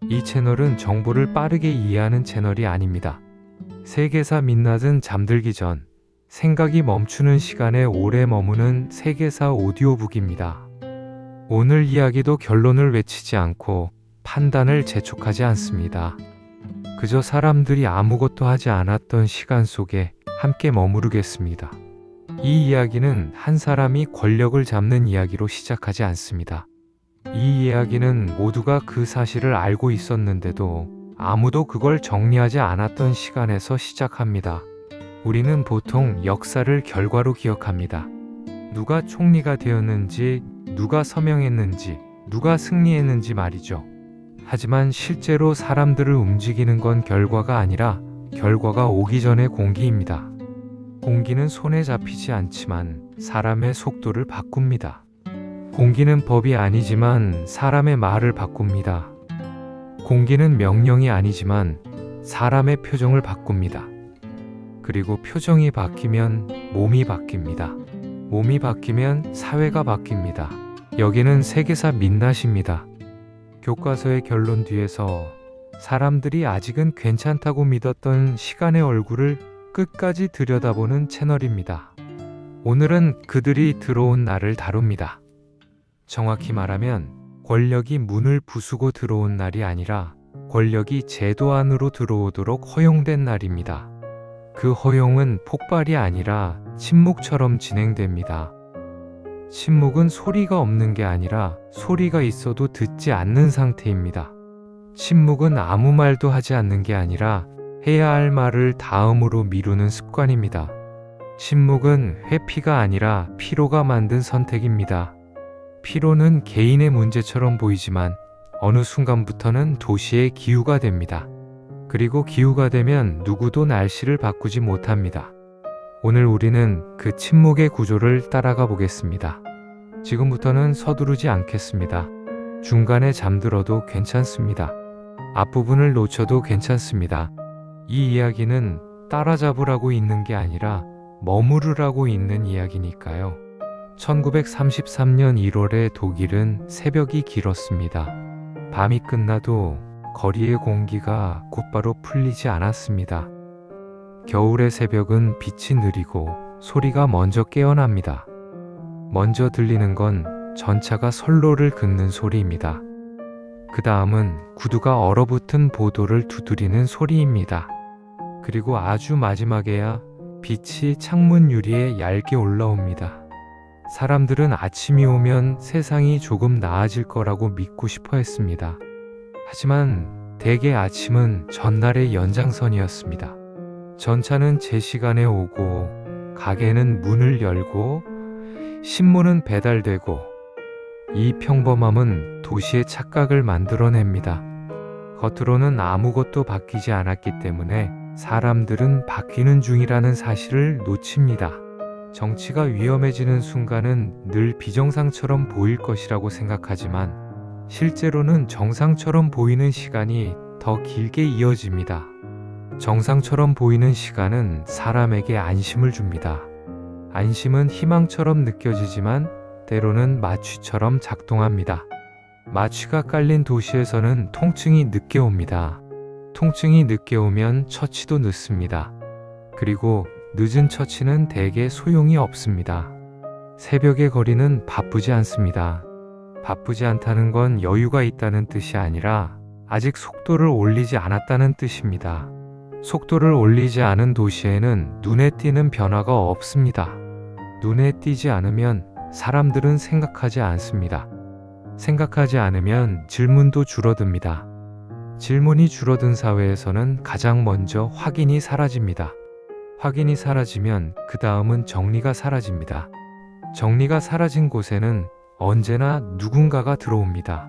이 채널은 정보를 빠르게 이해하는 채널이 아닙니다. 세계사 민낯은 잠들기 전 생각이 멈추는 시간에 오래 머무는 세계사 오디오북입니다. 오늘 이야기도 결론을 외치지 않고 판단을 재촉하지 않습니다. 그저 사람들이 아무것도 하지 않았던 시간 속에 함께 머무르겠습니다. 이 이야기는 한 사람이 권력을 잡는 이야기로 시작하지 않습니다. 이 이야기는 모두가 그 사실을 알고 있었는데도 아무도 그걸 정리하지 않았던 시간에서 시작합니다. 우리는 보통 역사를 결과로 기억합니다. 누가 총리가 되었는지, 누가 서명했는지, 누가 승리했는지 말이죠. 하지만 실제로 사람들을 움직이는 건 결과가 아니라 결과가 오기 전의 공기입니다. 공기는 손에 잡히지 않지만 사람의 속도를 바꿉니다. 공기는 법이 아니지만 사람의 말을 바꿉니다. 공기는 명령이 아니지만 사람의 표정을 바꿉니다. 그리고 표정이 바뀌면 몸이 바뀝니다. 몸이 바뀌면 사회가 바뀝니다. 여기는 세계사 민낯입니다. 교과서의 결론 뒤에서 사람들이 아직은 괜찮다고 믿었던 시간의 얼굴을 끝까지 들여다보는 채널입니다. 오늘은 그들이 들어온 날을 다룹니다. 정확히 말하면 권력이 문을 부수고 들어온 날이 아니라 권력이 제도 안으로 들어오도록 허용된 날입니다. 그 허용은 폭발이 아니라 침묵처럼 진행됩니다. 침묵은 소리가 없는 게 아니라 소리가 있어도 듣지 않는 상태입니다. 침묵은 아무 말도 하지 않는 게 아니라 해야 할 말을 다음으로 미루는 습관입니다. 침묵은 회피가 아니라 피로가 만든 선택입니다. 피로는 개인의 문제처럼 보이지만 어느 순간부터는 도시의 기후가 됩니다. 그리고 기후가 되면 누구도 날씨를 바꾸지 못합니다. 오늘 우리는 그 침묵의 구조를 따라가 보겠습니다. 지금부터는 서두르지 않겠습니다. 중간에 잠들어도 괜찮습니다. 앞부분을 놓쳐도 괜찮습니다. 이 이야기는 따라잡으라고 있는 게 아니라 머무르라고 있는 이야기니까요. 1933년 1월의 독일은 새벽이 길었습니다. 밤이 끝나도 거리의 공기가 곧바로 풀리지 않았습니다. 겨울의 새벽은 빛이 느리고 소리가 먼저 깨어납니다. 먼저 들리는 건 전차가 선로를 긋는 소리입니다. 그 다음은 구두가 얼어붙은 보도를 두드리는 소리입니다. 그리고 아주 마지막에야 빛이 창문 유리에 얇게 올라옵니다. 사람들은 아침이 오면 세상이 조금 나아질 거라고 믿고 싶어 했습니다. 하지만 대개 아침은 전날의 연장선이었습니다. 전차는 제 시간에 오고, 가게는 문을 열고, 신문은 배달되고, 이 평범함은 도시의 착각을 만들어냅니다. 겉으로는 아무것도 바뀌지 않았기 때문에 사람들은 바뀌는 중이라는 사실을 놓칩니다. 정치가 위험해지는 순간은 늘 비정상처럼 보일 것이라고 생각하지만 실제로는 정상처럼 보이는 시간이 더 길게 이어집니다. 정상처럼 보이는 시간은 사람에게 안심을 줍니다. 안심은 희망처럼 느껴지지만 때로는 마취처럼 작동합니다. 마취가 깔린 도시에서는 통증이 늦게 옵니다. 통증이 늦게 오면 처치도 늦습니다. 그리고 늦은 처치는 대개 소용이 없습니다. 새벽의 거리는 바쁘지 않습니다. 바쁘지 않다는 건 여유가 있다는 뜻이 아니라 아직 속도를 올리지 않았다는 뜻입니다. 속도를 올리지 않은 도시에는 눈에 띄는 변화가 없습니다. 눈에 띄지 않으면 사람들은 생각하지 않습니다. 생각하지 않으면 질문도 줄어듭니다. 질문이 줄어든 사회에서는 가장 먼저 확인이 사라집니다. 확인이 사라지면 그 다음은 정리가 사라집니다. 정리가 사라진 곳에는 언제나 누군가가 들어옵니다.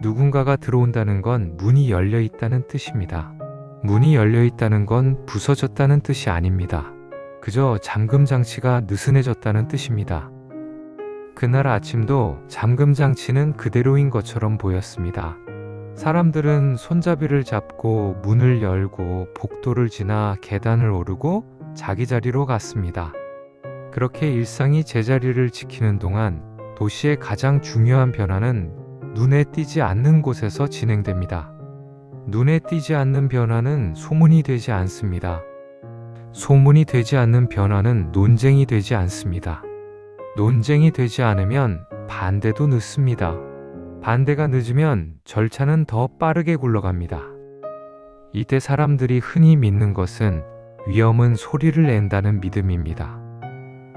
누군가가 들어온다는 건 문이 열려 있다는 뜻입니다. 문이 열려 있다는 건 부서졌다는 뜻이 아닙니다. 그저 잠금 장치가 느슨해졌다는 뜻입니다. 그날 아침도 잠금 장치는 그대로인 것처럼 보였습니다. 사람들은 손잡이를 잡고 문을 열고 복도를 지나 계단을 오르고 자기 자리로 갔습니다. 그렇게 일상이 제자리를 지키는 동안 도시의 가장 중요한 변화는 눈에 띄지 않는 곳에서 진행됩니다. 눈에 띄지 않는 변화는 소문이 되지 않습니다. 소문이 되지 않는 변화는 논쟁이 되지 않습니다. 논쟁이 되지 않으면 반대도 늦습니다. 반대가 늦으면 절차는 더 빠르게 굴러갑니다. 이때 사람들이 흔히 믿는 것은 위험은 소리를 낸다는 믿음입니다.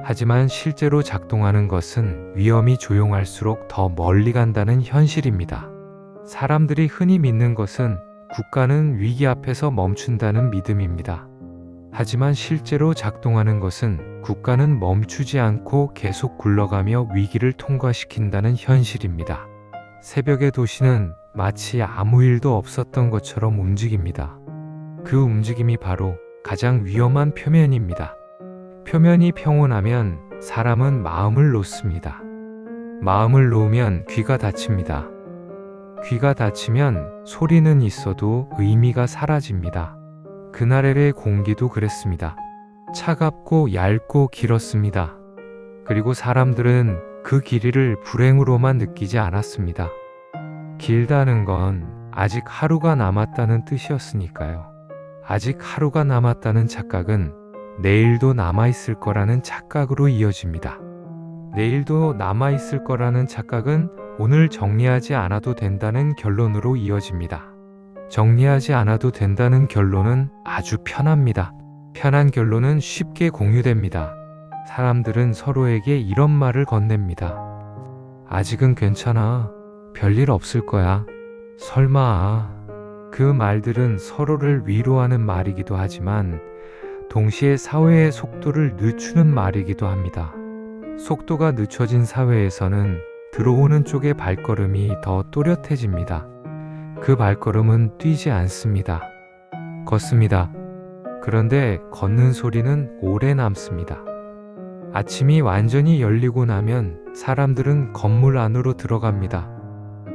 하지만 실제로 작동하는 것은 위험이 조용할수록 더 멀리 간다는 현실입니다. 사람들이 흔히 믿는 것은 국가는 위기 앞에서 멈춘다는 믿음입니다. 하지만 실제로 작동하는 것은 국가는 멈추지 않고 계속 굴러가며 위기를 통과시킨다는 현실입니다. 새벽의 도시는 마치 아무 일도 없었던 것처럼 움직입니다. 그 움직임이 바로 가장 위험한 표면입니다. 표면이 평온하면 사람은 마음을 놓습니다. 마음을 놓으면 귀가 닫힙니다. 귀가 닫히면 소리는 있어도 의미가 사라집니다. 그날의 공기도 그랬습니다. 차갑고 얇고 길었습니다. 그리고 사람들은 그 길이를 불행으로만 느끼지 않았습니다. 길다는 건 아직 하루가 남았다는 뜻이었으니까요. 아직 하루가 남았다는 착각은 내일도 남아있을 거라는 착각으로 이어집니다. 내일도 남아있을 거라는 착각은 오늘 정리하지 않아도 된다는 결론으로 이어집니다. 정리하지 않아도 된다는 결론은 아주 편합니다. 편한 결론은 쉽게 공유됩니다. 사람들은 서로에게 이런 말을 건넵니다. 아직은 괜찮아. 별일 없을 거야. 설마. 그 말들은 서로를 위로하는 말이기도 하지만 동시에 사회의 속도를 늦추는 말이기도 합니다. 속도가 늦춰진 사회에서는 들어오는 쪽의 발걸음이 더 또렷해집니다. 그 발걸음은 뛰지 않습니다. 걷습니다. 그런데 걷는 소리는 오래 남습니다. 아침이 완전히 열리고 나면 사람들은 건물 안으로 들어갑니다.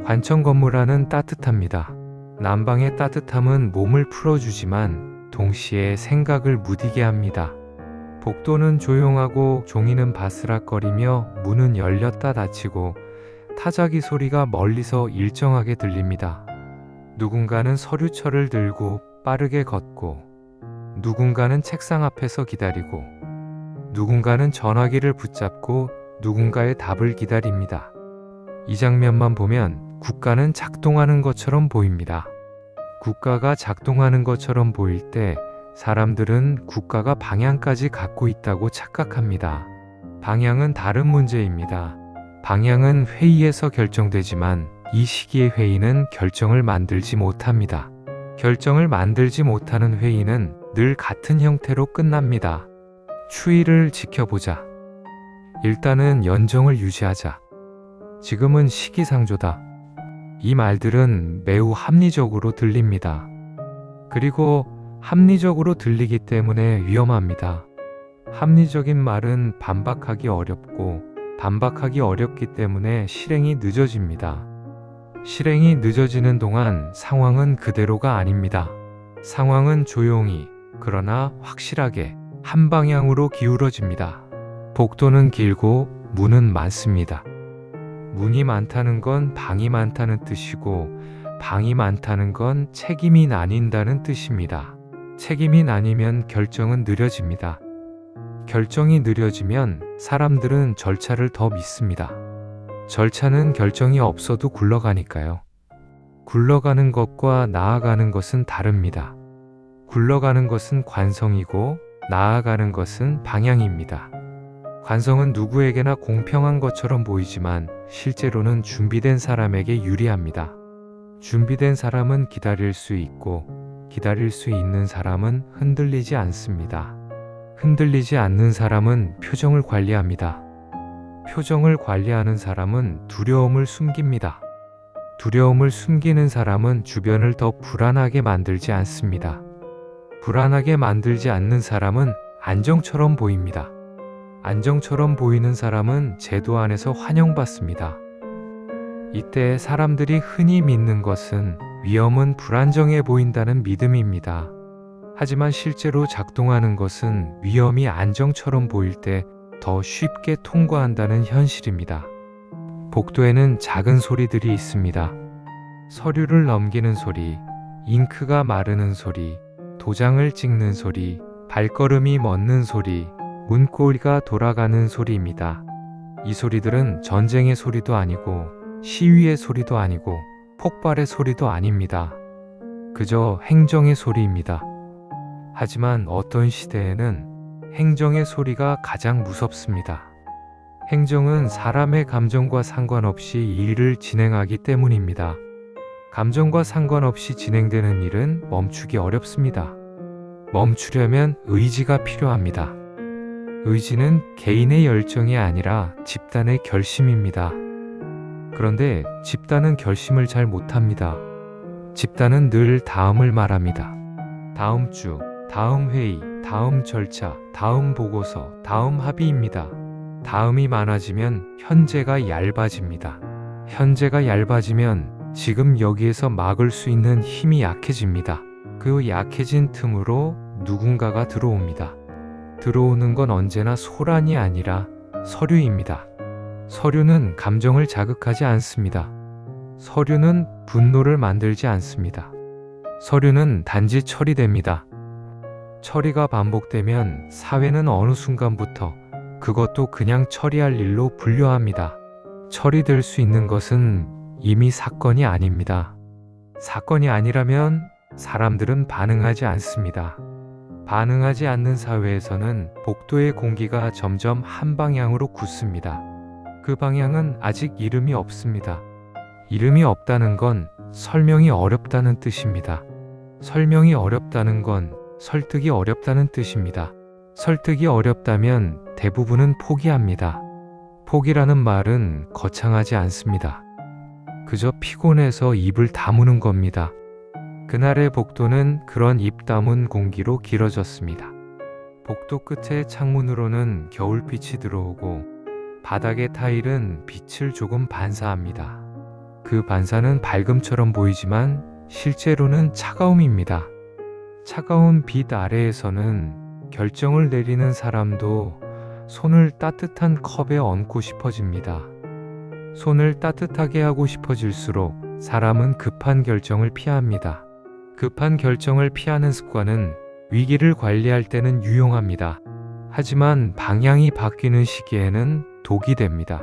관청 건물 안은 따뜻합니다. 난방의 따뜻함은 몸을 풀어주지만 동시에 생각을 무디게 합니다. 복도는 조용하고 종이는 바스락거리며 문은 열렸다 닫히고 타자기 소리가 멀리서 일정하게 들립니다. 누군가는 서류철을 들고 빠르게 걷고 누군가는 책상 앞에서 기다리고 누군가는 전화기를 붙잡고 누군가의 답을 기다립니다. 이 장면만 보면 국가는 작동하는 것처럼 보입니다. 국가가 작동하는 것처럼 보일 때 사람들은 국가가 방향까지 갖고 있다고 착각합니다. 방향은 다른 문제입니다. 방향은 회의에서 결정되지만 이 시기의 회의는 결정을 만들지 못합니다. 결정을 만들지 못하는 회의는 늘 같은 형태로 끝납니다. 추이를 지켜보자. 일단은 연정을 유지하자. 지금은 시기상조다. 이 말들은 매우 합리적으로 들립니다. 그리고 합리적으로 들리기 때문에 위험합니다. 합리적인 말은 반박하기 어렵고 반박하기 어렵기 때문에 실행이 늦어집니다. 실행이 늦어지는 동안 상황은 그대로가 아닙니다. 상황은 조용히 그러나 확실하게 한 방향으로 기울어집니다. 복도는 길고 문은 많습니다. 문이 많다는 건 방이 많다는 뜻이고 방이 많다는 건 책임이 나뉜다는 뜻입니다. 책임이 나뉘면 결정은 느려집니다. 결정이 느려지면 사람들은 절차를 더 믿습니다. 절차는 결정이 없어도 굴러가니까요. 굴러가는 것과 나아가는 것은 다릅니다. 굴러가는 것은 관성이고 나아가는 것은 방향입니다. 관성은 누구에게나 공평한 것처럼 보이지만 실제로는 준비된 사람에게 유리합니다. 준비된 사람은 기다릴 수 있고 기다릴 수 있는 사람은 흔들리지 않습니다. 흔들리지 않는 사람은 표정을 관리합니다. 표정을 관리하는 사람은 두려움을 숨깁니다. 두려움을 숨기는 사람은 주변을 더 불안하게 만들지 않습니다. 불안하게 만들지 않는 사람은 안정처럼 보입니다. 안정처럼 보이는 사람은 제도 안에서 환영받습니다. 이때 사람들이 흔히 믿는 것은 위험은 불안정해 보인다는 믿음입니다. 하지만 실제로 작동하는 것은 위험이 안정처럼 보일 때 더 쉽게 통과한다는 현실입니다. 복도에는 작은 소리들이 있습니다. 서류를 넘기는 소리, 잉크가 마르는 소리, 도장을 찍는 소리, 발걸음이 멎는 소리, 문고리가 돌아가는 소리입니다. 이 소리들은 전쟁의 소리도 아니고 시위의 소리도 아니고 폭발의 소리도 아닙니다. 그저 행정의 소리입니다. 하지만 어떤 시대에는 행정의 소리가 가장 무섭습니다. 행정은 사람의 감정과 상관없이 일을 진행하기 때문입니다. 감정과 상관없이 진행되는 일은 멈추기 어렵습니다. 멈추려면 의지가 필요합니다. 의지는 개인의 열정이 아니라 집단의 결심입니다. 그런데 집단은 결심을 잘 못합니다. 집단은 늘 다음을 말합니다. 다음 주, 다음 회의, 다음 절차, 다음 보고서, 다음 합의입니다. 다음이 많아지면 현재가 얇아집니다. 현재가 얇아지면 지금 여기에서 막을 수 있는 힘이 약해집니다. 그 약해진 틈으로 누군가가 들어옵니다. 들어오는 건 언제나 소란이 아니라 서류입니다. 서류는 감정을 자극하지 않습니다. 서류는 분노를 만들지 않습니다. 서류는 단지 처리됩니다. 처리가 반복되면 사회는 어느 순간부터 그것도 그냥 처리할 일로 분류합니다. 처리될 수 있는 것은 이미 사건이 아닙니다. 사건이 아니라면 사람들은 반응하지 않습니다. 반응하지 않는 사회에서는 복도의 공기가 점점 한 방향으로 굳습니다. 그 방향은 아직 이름이 없습니다. 이름이 없다는 건 설명이 어렵다는 뜻입니다. 설명이 어렵다는 건 설득이 어렵다는 뜻입니다. 설득이 어렵다면 대부분은 포기합니다. 포기라는 말은 거창하지 않습니다. 그저 피곤해서 입을 다무는 겁니다. 그날의 복도는 그런 입 다문 공기로 길어졌습니다. 복도 끝에 창문으로는 겨울빛이 들어오고 바닥의 타일은 빛을 조금 반사합니다. 그 반사는 밝음처럼 보이지만 실제로는 차가움입니다. 차가운 빛 아래에서는 결정을 내리는 사람도 손을 따뜻한 컵에 얹고 싶어집니다. 손을 따뜻하게 하고 싶어질수록 사람은 급한 결정을 피합니다. 급한 결정을 피하는 습관은 위기를 관리할 때는 유용합니다. 하지만 방향이 바뀌는 시기에는 독이 됩니다.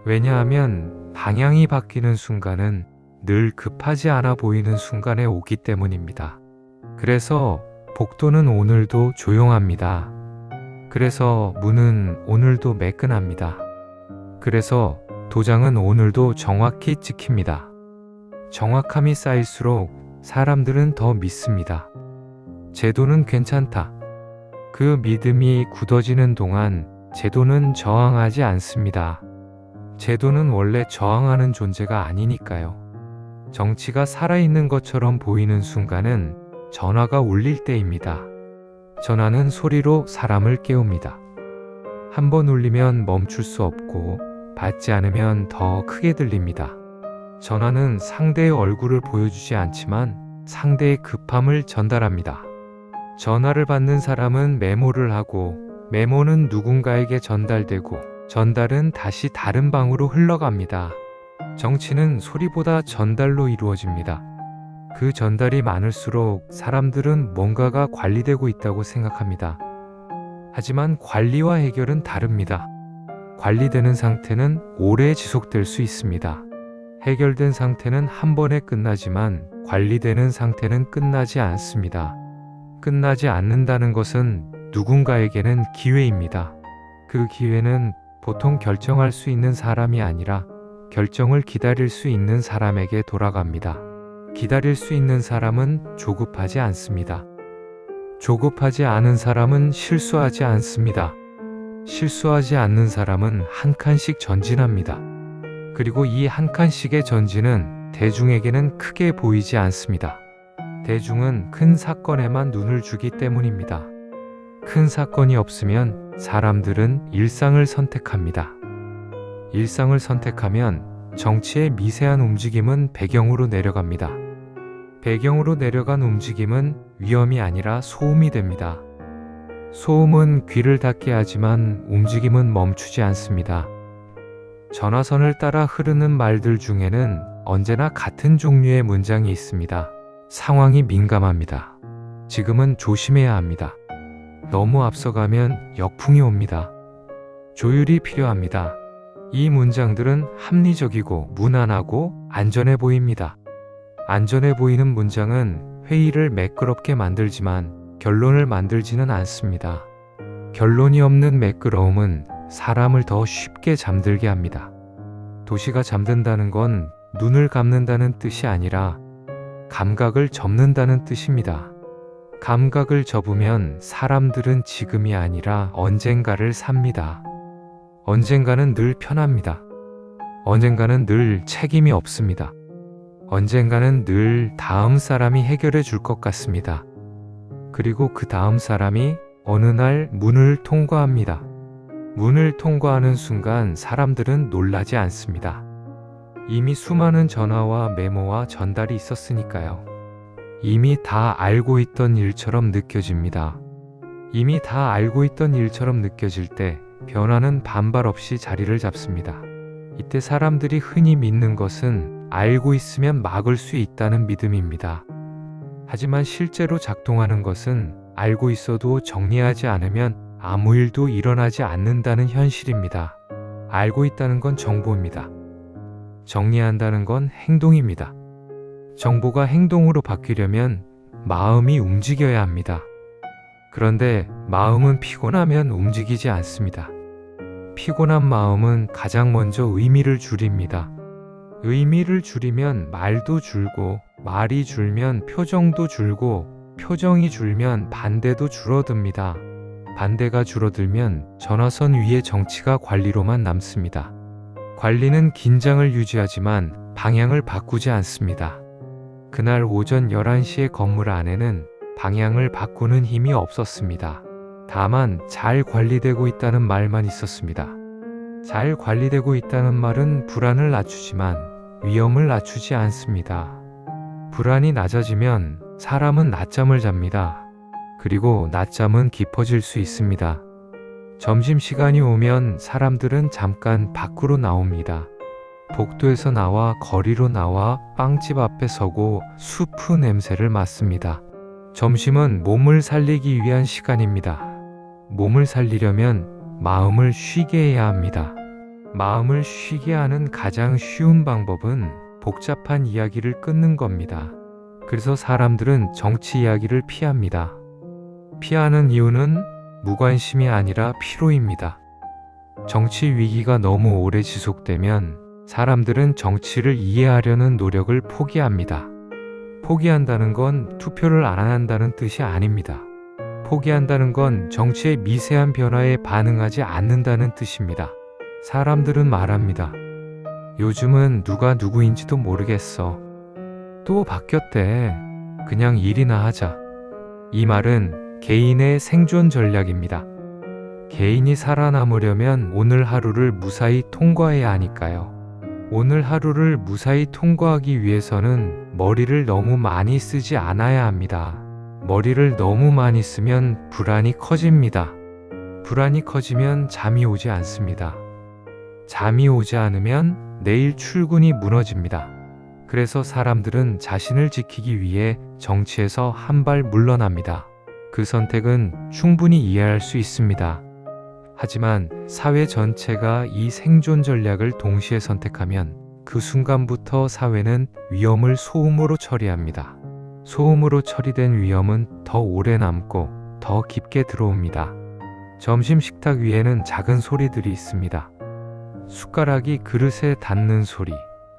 왜냐하면 방향이 바뀌는 순간은 늘 급하지 않아 보이는 순간에 오기 때문입니다. 그래서 복도는 오늘도 조용합니다. 그래서 문은 오늘도 매끈합니다. 그래서 도장은 오늘도 정확히 찍힙니다. 정확함이 쌓일수록 사람들은 더 믿습니다. 제도는 괜찮다. 그 믿음이 굳어지는 동안 제도는 저항하지 않습니다. 제도는 원래 저항하는 존재가 아니니까요. 정치가 살아있는 것처럼 보이는 순간은 전화가 울릴 때입니다. 전화는 소리로 사람을 깨웁니다. 한 번 울리면 멈출 수 없고 받지 않으면 더 크게 들립니다. 전화는 상대의 얼굴을 보여주지 않지만 상대의 급함을 전달합니다. 전화를 받는 사람은 메모를 하고 메모는 누군가에게 전달되고 전달은 다시 다른 방으로 흘러갑니다. 정치는 소리보다 전달로 이루어집니다. 그 전달이 많을수록 사람들은 뭔가가 관리되고 있다고 생각합니다. 하지만 관리와 해결은 다릅니다. 관리되는 상태는 오래 지속될 수 있습니다. 해결된 상태는 한 번에 끝나지만 관리되는 상태는 끝나지 않습니다. 끝나지 않는다는 것은 누군가에게는 기회입니다. 그 기회는 보통 결정할 수 있는 사람이 아니라 결정을 기다릴 수 있는 사람에게 돌아갑니다. 기다릴 수 있는 사람은 조급하지 않습니다. 조급하지 않은 사람은 실수하지 않습니다. 실수하지 않는 사람은 한 칸씩 전진합니다. 그리고 이 한 칸씩의 전진은 대중에게는 크게 보이지 않습니다. 대중은 큰 사건에만 눈을 주기 때문입니다. 큰 사건이 없으면 사람들은 일상을 선택합니다. 일상을 선택하면 정치의 미세한 움직임은 배경으로 내려갑니다. 배경으로 내려간 움직임은 위험이 아니라 소음이 됩니다. 소음은 귀를 닫게 하지만 움직임은 멈추지 않습니다. 전화선을 따라 흐르는 말들 중에는 언제나 같은 종류의 문장이 있습니다. 상황이 민감합니다. 지금은 조심해야 합니다. 너무 앞서가면 역풍이 옵니다. 조율이 필요합니다. 이 문장들은 합리적이고 무난하고 안전해 보입니다. 안전해 보이는 문장은 회의를 매끄럽게 만들지만 결론을 만들지는 않습니다. 결론이 없는 매끄러움은 사람을 더 쉽게 잠들게 합니다. 도시가 잠든다는 건 눈을 감는다는 뜻이 아니라 감각을 접는다는 뜻입니다. 감각을 접으면 사람들은 지금이 아니라 언젠가를 삽니다. 언젠가는 늘 편합니다. 언젠가는 늘 책임이 없습니다. 언젠가는 늘 다음 사람이 해결해 줄 것 같습니다. 그리고 그 다음 사람이 어느 날 문을 통과합니다. 문을 통과하는 순간 사람들은 놀라지 않습니다. 이미 수많은 전화와 메모와 전달이 있었으니까요. 이미 다 알고 있던 일처럼 느껴집니다. 이미 다 알고 있던 일처럼 느껴질 때 변화는 반발 없이 자리를 잡습니다. 이때 사람들이 흔히 믿는 것은 알고 있으면 막을 수 있다는 믿음입니다. 하지만 실제로 작동하는 것은 알고 있어도 정리하지 않으면 아무 일도 일어나지 않는다는 현실입니다. 알고 있다는 건 정보입니다. 정리한다는 건 행동입니다. 정보가 행동으로 바뀌려면 마음이 움직여야 합니다. 그런데 마음은 피곤하면 움직이지 않습니다. 피곤한 마음은 가장 먼저 의미를 줄입니다. 의미를 줄이면 말도 줄고, 말이 줄면 표정도 줄고, 표정이 줄면 반대도 줄어듭니다. 반대가 줄어들면 전화선 위의 정치가 관리로만 남습니다. 관리는 긴장을 유지하지만 방향을 바꾸지 않습니다. 그날 오전 11시에 건물 안에는 방향을 바꾸는 힘이 없었습니다. 다만 잘 관리되고 있다는 말만 있었습니다. 잘 관리되고 있다는 말은 불안을 낮추지만 위험을 낮추지 않습니다. 불안이 낮아지면 사람은 낮잠을 잡니다. 그리고 낮잠은 깊어질 수 있습니다. 점심시간이 오면 사람들은 잠깐 밖으로 나옵니다. 복도에서 나와 거리로 나와 빵집 앞에 서고 수프 냄새를 맡습니다. 점심은 몸을 살리기 위한 시간입니다. 몸을 살리려면 마음을 쉬게 해야 합니다. 마음을 쉬게 하는 가장 쉬운 방법은 복잡한 이야기를 끊는 겁니다. 그래서 사람들은 정치 이야기를 피합니다. 피하는 이유는 무관심이 아니라 피로입니다. 정치 위기가 너무 오래 지속되면 사람들은 정치를 이해하려는 노력을 포기합니다. 포기한다는 건 투표를 안 한다는 뜻이 아닙니다. 포기한다는 건 정치의 미세한 변화에 반응하지 않는다는 뜻입니다. 사람들은 말합니다. 요즘은 누가 누구인지도 모르겠어. 또 바뀌었대. 그냥 일이나 하자. 이 말은 개인의 생존 전략입니다. 개인이 살아남으려면 오늘 하루를 무사히 통과해야 하니까요. 오늘 하루를 무사히 통과하기 위해서는 머리를 너무 많이 쓰지 않아야 합니다. 머리를 너무 많이 쓰면 불안이 커집니다. 불안이 커지면 잠이 오지 않습니다. 잠이 오지 않으면 내일 출근이 무너집니다. 그래서 사람들은 자신을 지키기 위해 정치에서 한 발 물러납니다. 그 선택은 충분히 이해할 수 있습니다. 하지만 사회 전체가 이 생존 전략을 동시에 선택하면 그 순간부터 사회는 위험을 소음으로 처리합니다. 소음으로 처리된 위험은 더 오래 남고 더 깊게 들어옵니다. 점심 식탁 위에는 작은 소리들이 있습니다. 숟가락이 그릇에 닿는 소리,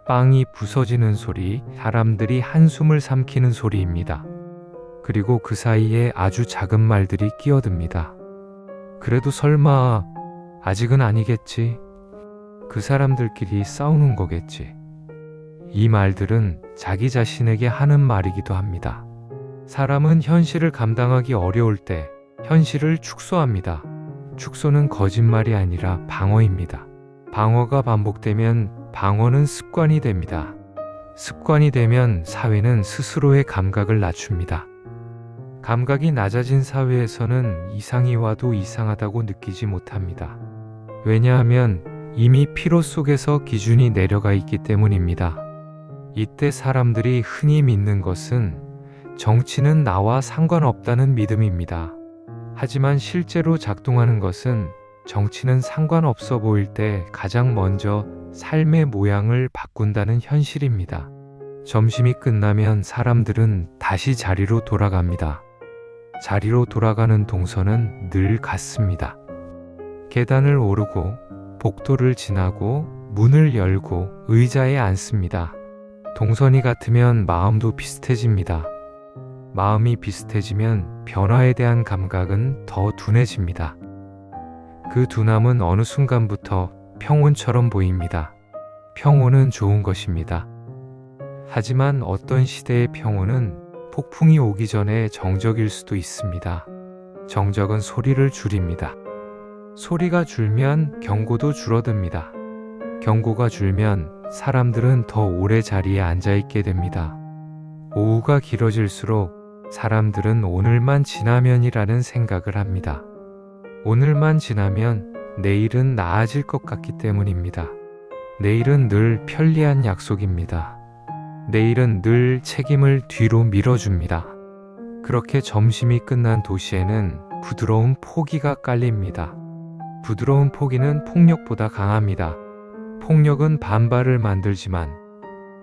빵이 부서지는 소리, 사람들이 한숨을 삼키는 소리입니다. 그리고 그 사이에 아주 작은 말들이 끼어듭니다. 그래도 설마 아직은 아니겠지. 그 사람들끼리 싸우는 거겠지. 이 말들은 자기 자신에게 하는 말이기도 합니다. 사람은 현실을 감당하기 어려울 때 현실을 축소합니다. 축소는 거짓말이 아니라 방어입니다. 방어가 반복되면 방어는 습관이 됩니다. 습관이 되면 사회는 스스로의 감각을 낮춥니다. 감각이 낮아진 사회에서는 이상이 와도 이상하다고 느끼지 못합니다. 왜냐하면 이미 피로 속에서 기준이 내려가 있기 때문입니다. 이때 사람들이 흔히 믿는 것은 정치는 나와 상관없다는 믿음입니다. 하지만 실제로 작동하는 것은 정치는 상관없어 보일 때 가장 먼저 삶의 모양을 바꾼다는 현실입니다. 점심이 끝나면 사람들은 다시 자리로 돌아갑니다. 자리로 돌아가는 동선은 늘 같습니다. 계단을 오르고 복도를 지나고 문을 열고 의자에 앉습니다. 동선이 같으면 마음도 비슷해집니다. 마음이 비슷해지면 변화에 대한 감각은 더 둔해집니다. 그 둔함은 어느 순간부터 평온처럼 보입니다. 평온은 좋은 것입니다. 하지만 어떤 시대의 평온은 폭풍이 오기 전에 정적일 수도 있습니다. 정적은 소리를 줄입니다. 소리가 줄면 경고도 줄어듭니다. 경고가 줄면 사람들은 더 오래 자리에 앉아있게 됩니다. 오후가 길어질수록 사람들은 오늘만 지나면이라는 생각을 합니다. 오늘만 지나면 내일은 나아질 것 같기 때문입니다. 내일은 늘 편리한 약속입니다. 내일은 늘 책임을 뒤로 밀어줍니다. 그렇게 점심이 끝난 도시에는 부드러운 포기가 깔립니다. 부드러운 포기는 폭력보다 강합니다. 폭력은 반발을 만들지만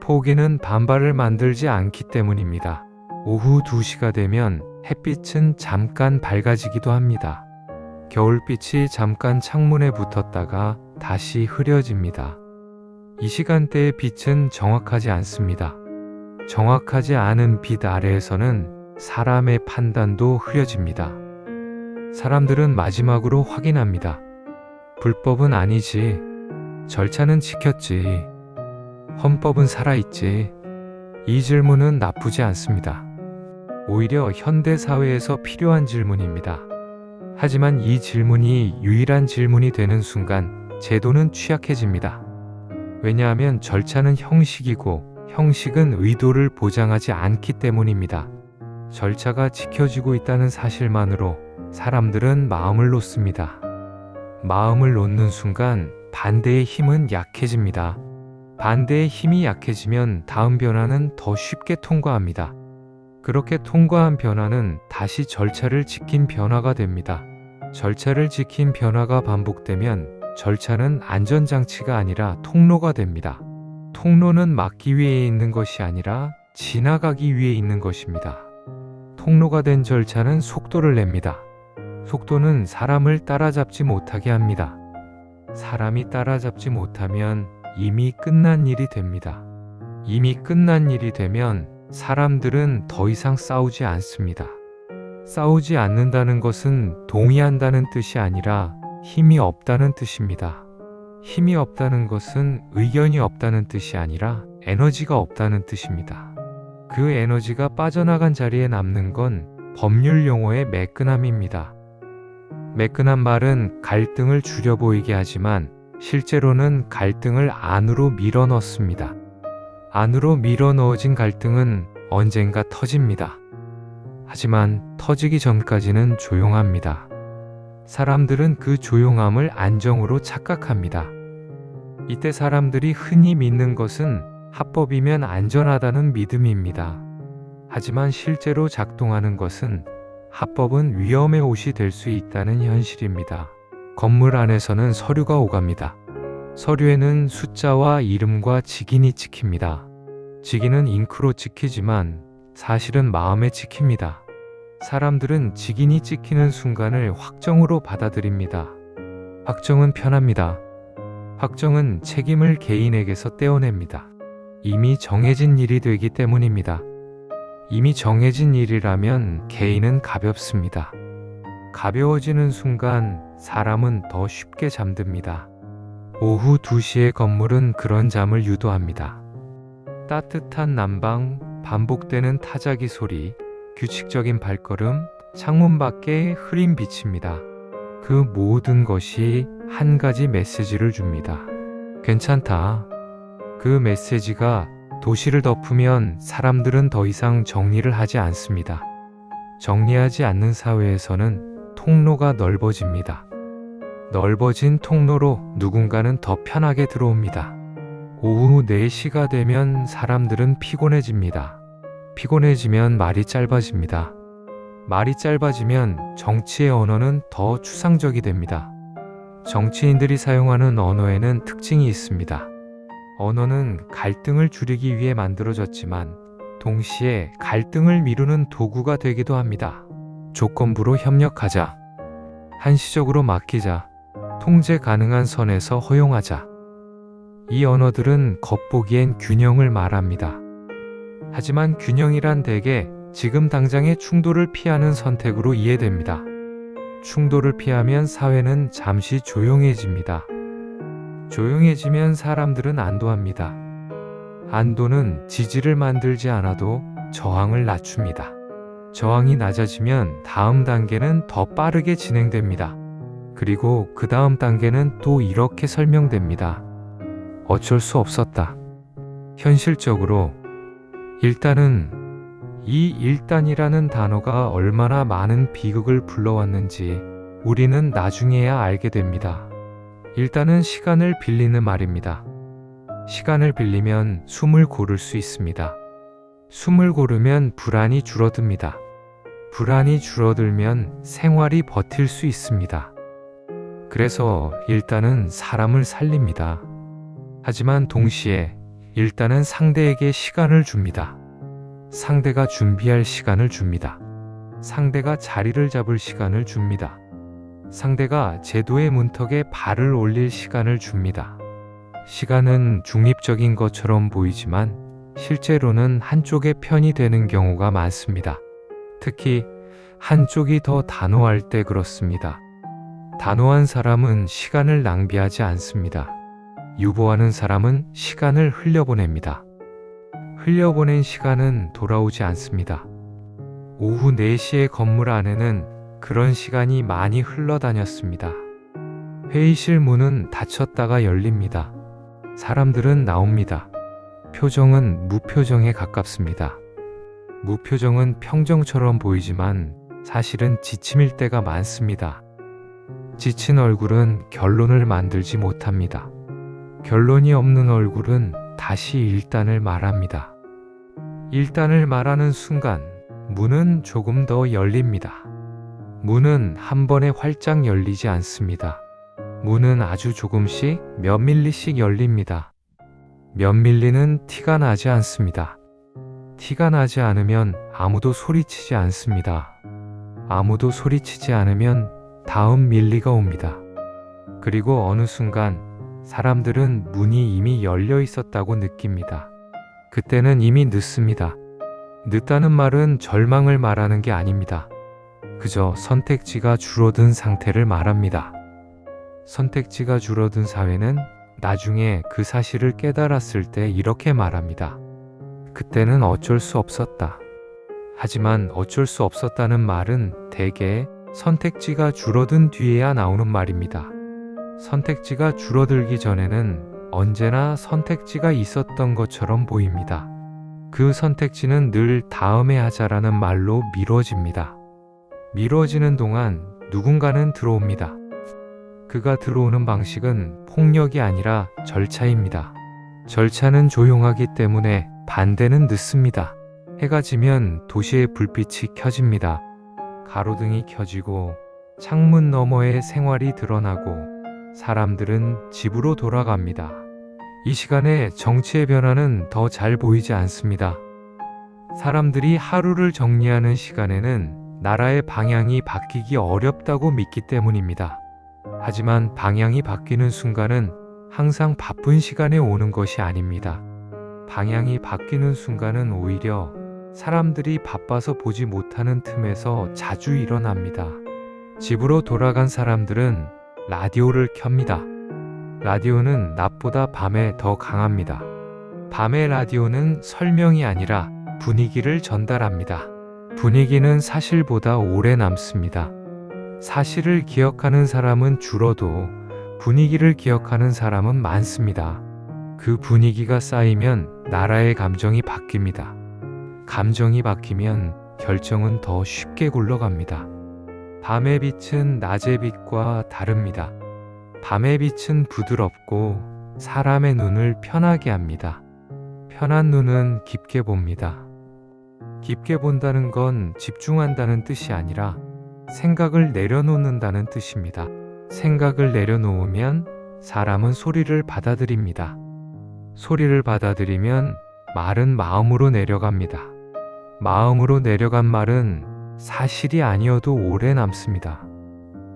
포기는 반발을 만들지 않기 때문입니다. 오후 2시가 되면 햇빛은 잠깐 밝아지기도 합니다. 겨울빛이 잠깐 창문에 붙었다가 다시 흐려집니다. 이 시간대의 빛은 정확하지 않습니다. 정확하지 않은 빛 아래에서는 사람의 판단도 흐려집니다. 사람들은 마지막으로 확인합니다. 불법은 아니지. 절차는 지켰지. 헌법은 살아있지. 이 질문은 나쁘지 않습니다. 오히려 현대사회에서 필요한 질문입니다. 하지만 이 질문이 유일한 질문이 되는 순간 제도는 취약해집니다. 왜냐하면 절차는 형식이고 형식은 의도를 보장하지 않기 때문입니다. 절차가 지켜지고 있다는 사실만으로 사람들은 마음을 놓습니다. 마음을 놓는 순간 반대의 힘은 약해집니다. 반대의 힘이 약해지면 다음 변화는 더 쉽게 통과합니다. 그렇게 통과한 변화는 다시 절차를 지킨 변화가 됩니다. 절차를 지킨 변화가 반복되면 절차는 안전장치가 아니라 통로가 됩니다. 통로는 막기 위해 있는 것이 아니라 지나가기 위해 있는 것입니다. 통로가 된 절차는 속도를 냅니다. 속도는 사람을 따라잡지 못하게 합니다. 사람이 따라잡지 못하면 이미 끝난 일이 됩니다. 이미 끝난 일이 되면 사람들은 더 이상 싸우지 않습니다. 싸우지 않는다는 것은 동의한다는 뜻이 아니라 힘이 없다는 뜻입니다. 힘이 없다는 것은 의견이 없다는 뜻이 아니라 에너지가 없다는 뜻입니다. 그 에너지가 빠져나간 자리에 남는 건 법률 용어의 매끈함입니다. 매끈한 말은 갈등을 줄여 보이게 하지만 실제로는 갈등을 안으로 밀어 넣습니다. 안으로 밀어 넣어진 갈등은 언젠가 터집니다. 하지만 터지기 전까지는 조용합니다. 사람들은 그 조용함을 안정으로 착각합니다. 이때 사람들이 흔히 믿는 것은 합법이면 안전하다는 믿음입니다. 하지만 실제로 작동하는 것은 합법은 위험의 옷이 될 수 있다는 현실입니다. 건물 안에서는 서류가 오갑니다. 서류에는 숫자와 이름과 직인이 찍힙니다. 직인은 잉크로 찍히지만 사실은 마음에 찍힙니다. 사람들은 직인이 찍히는 순간을 확정으로 받아들입니다. 확정은 편합니다. 확정은 책임을 개인에게서 떼어냅니다. 이미 정해진 일이 되기 때문입니다. 이미 정해진 일이라면 개인은 가볍습니다. 가벼워지는 순간 사람은 더 쉽게 잠듭니다. 오후 2시의 건물은 그런 잠을 유도합니다. 따뜻한 난방, 반복되는 타자기 소리, 규칙적인 발걸음, 창문 밖에 흐린 빛입니다. 그 모든 것이 한 가지 메시지를 줍니다. 괜찮다. 그 메시지가 도시를 덮으면 사람들은 더 이상 정리를 하지 않습니다. 정리하지 않는 사회에서는 통로가 넓어집니다. 넓어진 통로로 누군가는 더 편하게 들어옵니다. 오후 4시가 되면 사람들은 피곤해집니다. 피곤해지면 말이 짧아집니다. 말이 짧아지면 정치의 언어는 더 추상적이 됩니다. 정치인들이 사용하는 언어에는 특징이 있습니다. 언어는 갈등을 줄이기 위해 만들어졌지만 동시에 갈등을 미루는 도구가 되기도 합니다. 조건부로 협력하자, 한시적으로 맡기자, 통제 가능한 선에서 허용하자. 이 언어들은 겉보기엔 균형을 말합니다. 하지만 균형이란 대개 지금 당장의 충돌을 피하는 선택으로 이해됩니다. 충돌을 피하면 사회는 잠시 조용해집니다. 조용해지면 사람들은 안도합니다. 안도는 지지를 만들지 않아도 저항을 낮춥니다. 저항이 낮아지면 다음 단계는 더 빠르게 진행됩니다. 그리고 그 다음 단계는 또 이렇게 설명됩니다. 어쩔 수 없었다. 현실적으로 일단은 이 일단이라는 단어가 얼마나 많은 비극을 불러왔는지 우리는 나중에야 알게 됩니다. 일단은 시간을 빌리는 말입니다. 시간을 빌리면 숨을 고를 수 있습니다. 숨을 고르면 불안이 줄어듭니다. 불안이 줄어들면 생활이 버틸 수 있습니다. 그래서 일단은 사람을 살립니다. 하지만 동시에 일단은 상대에게 시간을 줍니다. 상대가 준비할 시간을 줍니다. 상대가 자리를 잡을 시간을 줍니다. 상대가 제도의 문턱에 발을 올릴 시간을 줍니다. 시간은 중립적인 것처럼 보이지만 실제로는 한쪽의 편이 되는 경우가 많습니다. 특히 한쪽이 더 단호할 때 그렇습니다. 단호한 사람은 시간을 낭비하지 않습니다. 유보하는 사람은 시간을 흘려보냅니다. 흘려보낸 시간은 돌아오지 않습니다. 오후 4시의 건물 안에는 그런 시간이 많이 흘러다녔습니다. 회의실 문은 닫혔다가 열립니다. 사람들은 나옵니다. 표정은 무표정에 가깝습니다. 무표정은 평정처럼 보이지만 사실은 지침일 때가 많습니다. 지친 얼굴은 결론을 만들지 못합니다. 결론이 없는 얼굴은 다시 일단을 말합니다. 일단을 말하는 순간 문은 조금 더 열립니다. 문은 한 번에 활짝 열리지 않습니다. 문은 아주 조금씩 몇 밀리씩 열립니다. 몇 밀리는 티가 나지 않습니다. 티가 나지 않으면 아무도 소리치지 않습니다. 아무도 소리치지 않으면 다음 밀리가 옵니다. 그리고 어느 순간 사람들은 문이 이미 열려 있었다고 느낍니다. 그때는 이미 늦습니다. 늦다는 말은 절망을 말하는 게 아닙니다. 그저 선택지가 줄어든 상태를 말합니다. 선택지가 줄어든 사회는 나중에 그 사실을 깨달았을 때 이렇게 말합니다. 그때는 어쩔 수 없었다. 하지만 어쩔 수 없었다는 말은 대개 선택지가 줄어든 뒤에야 나오는 말입니다. 선택지가 줄어들기 전에는 언제나 선택지가 있었던 것처럼 보입니다. 그 선택지는 늘 다음에 하자라는 말로 미뤄집니다. 미뤄지는 동안 누군가는 들어옵니다. 그가 들어오는 방식은 폭력이 아니라 절차입니다. 절차는 조용하기 때문에 반대는 늦습니다. 해가 지면 도시의 불빛이 켜집니다. 가로등이 켜지고 창문 너머의 생활이 드러나고 사람들은 집으로 돌아갑니다. 이 시간에 정치의 변화는 더 잘 보이지 않습니다. 사람들이 하루를 정리하는 시간에는 나라의 방향이 바뀌기 어렵다고 믿기 때문입니다. 하지만 방향이 바뀌는 순간은 항상 바쁜 시간에 오는 것이 아닙니다. 방향이 바뀌는 순간은 오히려 사람들이 바빠서 보지 못하는 틈에서 자주 일어납니다. 집으로 돌아간 사람들은 라디오를 켭니다. 라디오는 낮보다 밤에 더 강합니다. 밤의 라디오는 설명이 아니라 분위기를 전달합니다. 분위기는 사실보다 오래 남습니다. 사실을 기억하는 사람은 줄어도 분위기를 기억하는 사람은 많습니다. 그 분위기가 쌓이면 나라의 감정이 바뀝니다. 감정이 바뀌면 결정은 더 쉽게 굴러갑니다. 밤의 빛은 낮의 빛과 다릅니다. 밤의 빛은 부드럽고 사람의 눈을 편하게 합니다. 편한 눈은 깊게 봅니다. 깊게 본다는 건 집중한다는 뜻이 아니라 생각을 내려놓는다는 뜻입니다. 생각을 내려놓으면 사람은 소리를 받아들입니다. 소리를 받아들이면 말은 마음으로 내려갑니다. 마음으로 내려간 말은 사실이 아니어도 오래 남습니다.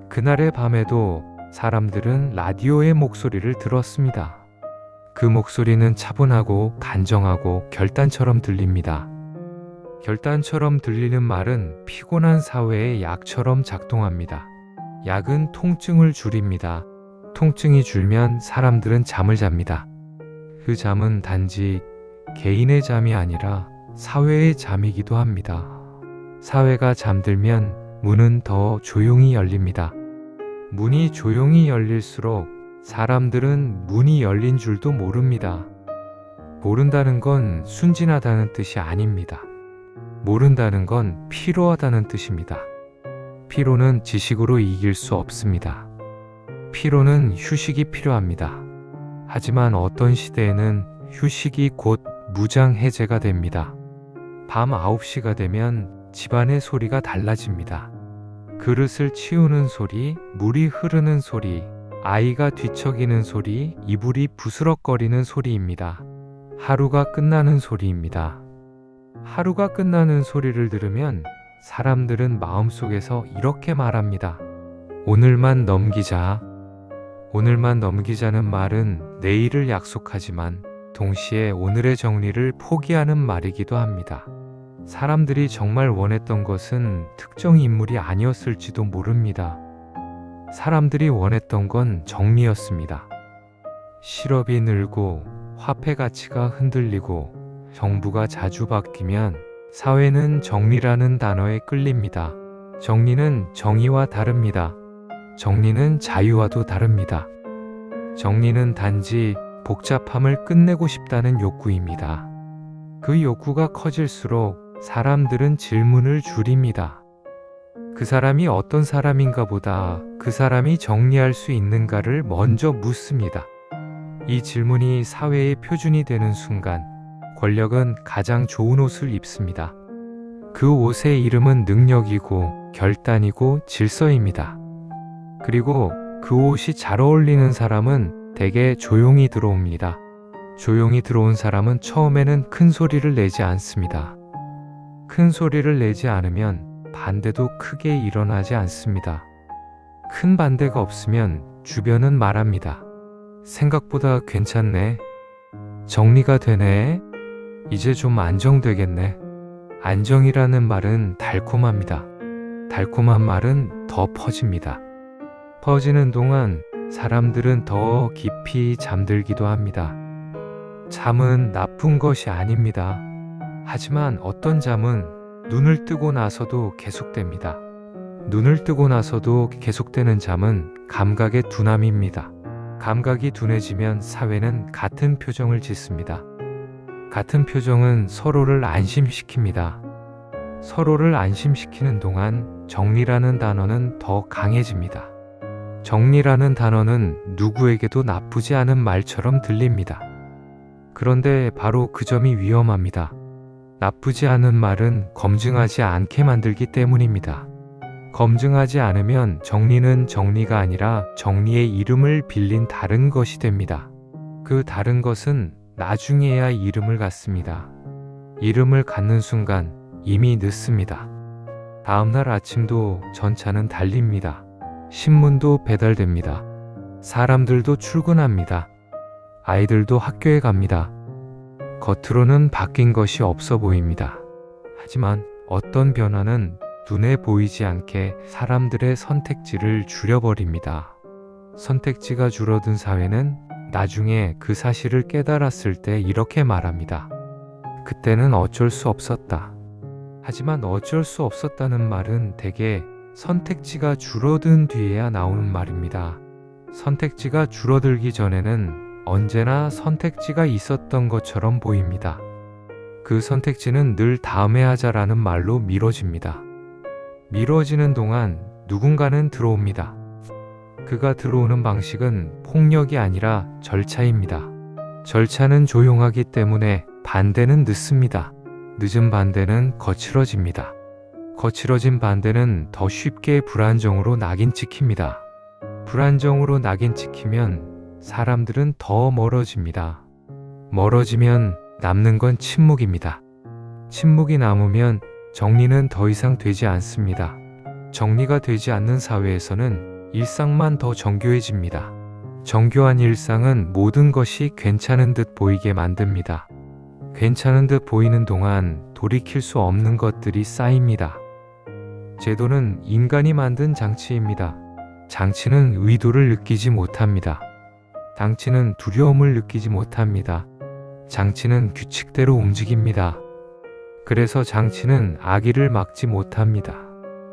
그날의 밤에도 사람들은 라디오의 목소리를 들었습니다. 그 목소리는 차분하고 간정하고 결단처럼 들립니다. 결단처럼 들리는 말은 피곤한 사회의 약처럼 작동합니다. 약은 통증을 줄입니다. 통증이 줄면 사람들은 잠을 잡니다. 그 잠은 단지 개인의 잠이 아니라 사회의 잠이기도 합니다. 사회가 잠들면 문은 더 조용히 열립니다. 문이 조용히 열릴수록 사람들은 문이 열린 줄도 모릅니다. 모른다는 건 순진하다는 뜻이 아닙니다. 모른다는 건 피로하다는 뜻입니다. 피로는 지식으로 이길 수 없습니다. 피로는 휴식이 필요합니다. 하지만 어떤 시대에는 휴식이 곧 무장해제가 됩니다. 밤 9시가 되면 집안의 소리가 달라집니다. 그릇을 치우는 소리, 물이 흐르는 소리, 아이가 뒤척이는 소리, 이불이 부스럭거리는 소리입니다. 하루가 끝나는 소리입니다. 하루가 끝나는 소리를 들으면 사람들은 마음속에서 이렇게 말합니다. 오늘만 넘기자. 오늘만 넘기자는 말은 내일을 약속하지만 동시에 오늘의 정리를 포기하는 말이기도 합니다. 사람들이 정말 원했던 것은 특정 인물이 아니었을지도 모릅니다. 사람들이 원했던 건 정리였습니다. 실업이 늘고 화폐 가치가 흔들리고 정부가 자주 바뀌면 사회는 정리라는 단어에 끌립니다. 정리는 정의와 다릅니다. 정리는 자유와도 다릅니다. 정리는 단지 복잡함을 끝내고 싶다는 욕구입니다. 그 욕구가 커질수록 사람들은 질문을 줄입니다. 그 사람이 어떤 사람인가 보다 그 사람이 정리할 수 있는가를 먼저 묻습니다. 이 질문이 사회의 표준이 되는 순간 권력은 가장 좋은 옷을 입습니다. 그 옷의 이름은 능력이고 결단이고 질서입니다. 그리고 그 옷이 잘 어울리는 사람은 대개 조용히 들어옵니다. 조용히 들어온 사람은 처음에는 큰 소리를 내지 않습니다. 큰 소리를 내지 않으면 반대도 크게 일어나지 않습니다. 큰 반대가 없으면 주변은 말합니다. 생각보다 괜찮네. 정리가 되네. 이제 좀 안정되겠네. 안정이라는 말은 달콤합니다. 달콤한 말은 더 퍼집니다. 퍼지는 동안 사람들은 더 깊이 잠들기도 합니다. 잠은 나쁜 것이 아닙니다. 하지만 어떤 잠은 눈을 뜨고 나서도 계속됩니다. 눈을 뜨고 나서도 계속되는 잠은 감각의 둔함입니다. 감각이 둔해지면 사회는 같은 표정을 짓습니다. 같은 표정은 서로를 안심시킵니다. 서로를 안심시키는 동안 정리라는 단어는 더 강해집니다. 정리라는 단어는 누구에게도 나쁘지 않은 말처럼 들립니다. 그런데 바로 그 점이 위험합니다. 나쁘지 않은 말은 검증하지 않게 만들기 때문입니다. 검증하지 않으면 정리는 정리가 아니라 정리의 이름을 빌린 다른 것이 됩니다. 그 다른 것은 나중에야 이름을 갖습니다. 이름을 갖는 순간 이미 늦습니다. 다음날 아침도 전차는 달립니다. 신문도 배달됩니다. 사람들도 출근합니다. 아이들도 학교에 갑니다. 겉으로는 바뀐 것이 없어 보입니다. 하지만 어떤 변화는 눈에 보이지 않게 사람들의 선택지를 줄여버립니다. 선택지가 줄어든 사회는 나중에 그 사실을 깨달았을 때 이렇게 말합니다. 그때는 어쩔 수 없었다. 하지만 어쩔 수 없었다는 말은 대개 선택지가 줄어든 뒤에야 나오는 말입니다. 선택지가 줄어들기 전에는 언제나 선택지가 있었던 것처럼 보입니다. 그 선택지는 늘 다음에 하자라는 말로 미뤄집니다. 미뤄지는 동안 누군가는 들어옵니다. 그가 들어오는 방식은 폭력이 아니라 절차입니다. 절차는 조용하기 때문에 반대는 늦습니다. 늦은 반대는 거칠어집니다. 거칠어진 반대는 더 쉽게 불안정으로 낙인 찍힙니다. 불안정으로 낙인 찍히면 사람들은 더 멀어집니다. 멀어지면 남는 건 침묵입니다. 침묵이 남으면 정리는 더 이상 되지 않습니다. 정리가 되지 않는 사회에서는 일상만 더 정교해집니다. 정교한 일상은 모든 것이 괜찮은 듯 보이게 만듭니다. 괜찮은 듯 보이는 동안 돌이킬 수 없는 것들이 쌓입니다. 제도는 인간이 만든 장치입니다. 장치는 의도를 느끼지 못합니다. 장치는 두려움을 느끼지 못합니다. 장치는 규칙대로 움직입니다. 그래서 장치는 악의를 막지 못합니다.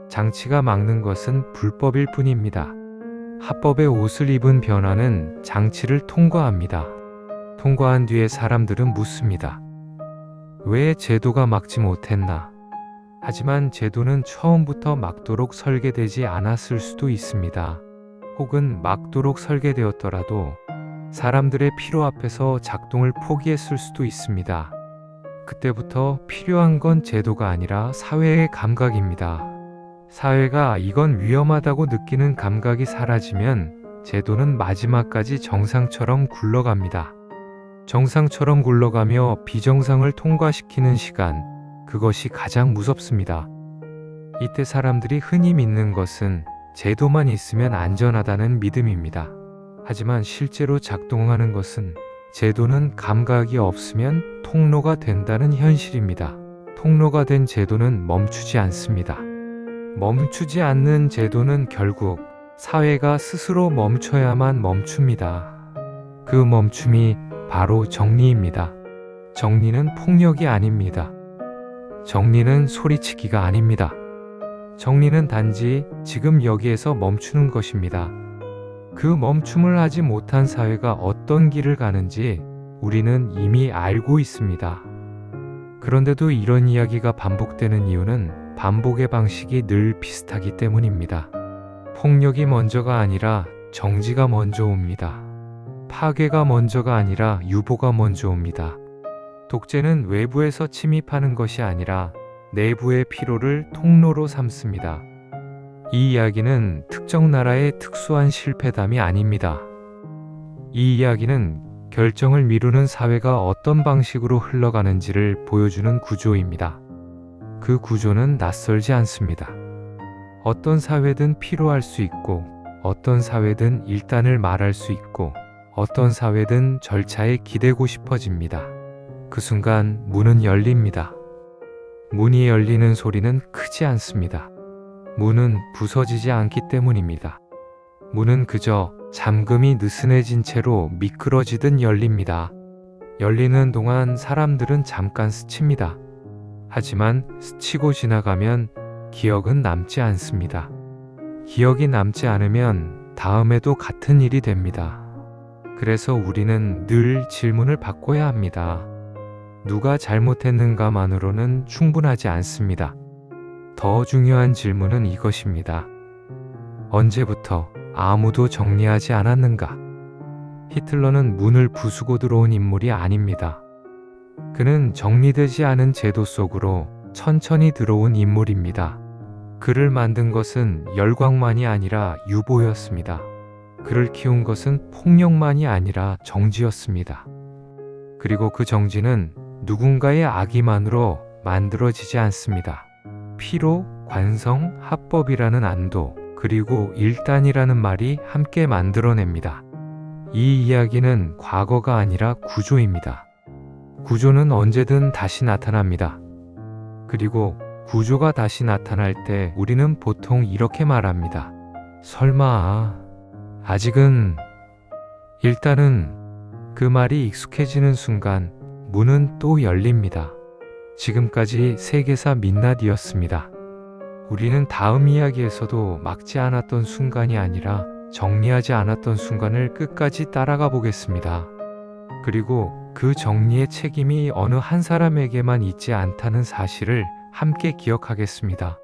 장치가 막는 것은 불법일 뿐입니다. 합법의 옷을 입은 변화는 장치를 통과합니다. 통과한 뒤에 사람들은 묻습니다. 왜 제도가 막지 못했나? 하지만 제도는 처음부터 막도록 설계되지 않았을 수도 있습니다. 혹은 막도록 설계되었더라도 사람들의 필요 앞에서 작동을 포기했을 수도 있습니다. 그때부터 필요한 건 제도가 아니라 사회의 감각입니다. 사회가 이건 위험하다고 느끼는 감각이 사라지면 제도는 마지막까지 정상처럼 굴러갑니다. 정상처럼 굴러가며 비정상을 통과시키는 시간, 그것이 가장 무섭습니다. 이때 사람들이 흔히 믿는 것은 제도만 있으면 안전하다는 믿음입니다. 하지만 실제로 작동하는 것은 제도는 감각이 없으면 통로가 된다는 현실입니다. 통로가 된 제도는 멈추지 않습니다. 멈추지 않는 제도는 결국 사회가 스스로 멈춰야만 멈춥니다. 그 멈춤이 바로 정리입니다. 정리는 폭력이 아닙니다. 정리는 소리치기가 아닙니다. 정리는 단지 지금 여기에서 멈추는 것입니다. 그 멈춤을 하지 못한 사회가 어떤 길을 가는지 우리는 이미 알고 있습니다. 그런데도 이런 이야기가 반복되는 이유는 반복의 방식이 늘 비슷하기 때문입니다. 폭력이 먼저가 아니라 정지가 먼저 옵니다. 파괴가 먼저가 아니라 유보가 먼저 옵니다. 독재는 외부에서 침입하는 것이 아니라 내부의 피로를 통로로 삼습니다. 이 이야기는 특정 나라의 특수한 실패담이 아닙니다. 이 이야기는 결정을 미루는 사회가 어떤 방식으로 흘러가는지를 보여주는 구조입니다. 그 구조는 낯설지 않습니다. 어떤 사회든 필요할 수 있고, 어떤 사회든 일단을 말할 수 있고, 어떤 사회든 절차에 기대고 싶어집니다. 그 순간 문은 열립니다. 문이 열리는 소리는 크지 않습니다. 문은 부서지지 않기 때문입니다. 문은 그저 잠금이 느슨해진 채로 미끄러지듯 열립니다. 열리는 동안 사람들은 잠깐 스칩니다. 하지만 스치고 지나가면 기억은 남지 않습니다. 기억이 남지 않으면 다음에도 같은 일이 됩니다. 그래서 우리는 늘 질문을 바꿔야 합니다. 누가 잘못했는가만으로는 충분하지 않습니다. 더 중요한 질문은 이것입니다. 언제부터 아무도 정리하지 않았는가? 히틀러는 문을 부수고 들어온 인물이 아닙니다. 그는 정리되지 않은 제도 속으로 천천히 들어온 인물입니다. 그를 만든 것은 열광만이 아니라 유보였습니다. 그를 키운 것은 폭력만이 아니라 정지였습니다. 그리고 그 정지는 누군가의 악의만으로 만들어지지 않습니다. 피로, 관성, 합법이라는 안도, 그리고 일단이라는 말이 함께 만들어냅니다. 이 이야기는 과거가 아니라 구조입니다. 구조는 언제든 다시 나타납니다. 그리고 구조가 다시 나타날 때 우리는 보통 이렇게 말합니다. 설마, 아직은, 일단은. 그 말이 익숙해지는 순간 문은 또 열립니다. 지금까지 세계사 민낯이었습니다. 우리는 다음 이야기에서도 막지 않았던 순간이 아니라 정리하지 않았던 순간을 끝까지 따라가 보겠습니다. 그리고 그 정리의 책임이 어느 한 사람에게만 있지 않다는 사실을 함께 기억하겠습니다.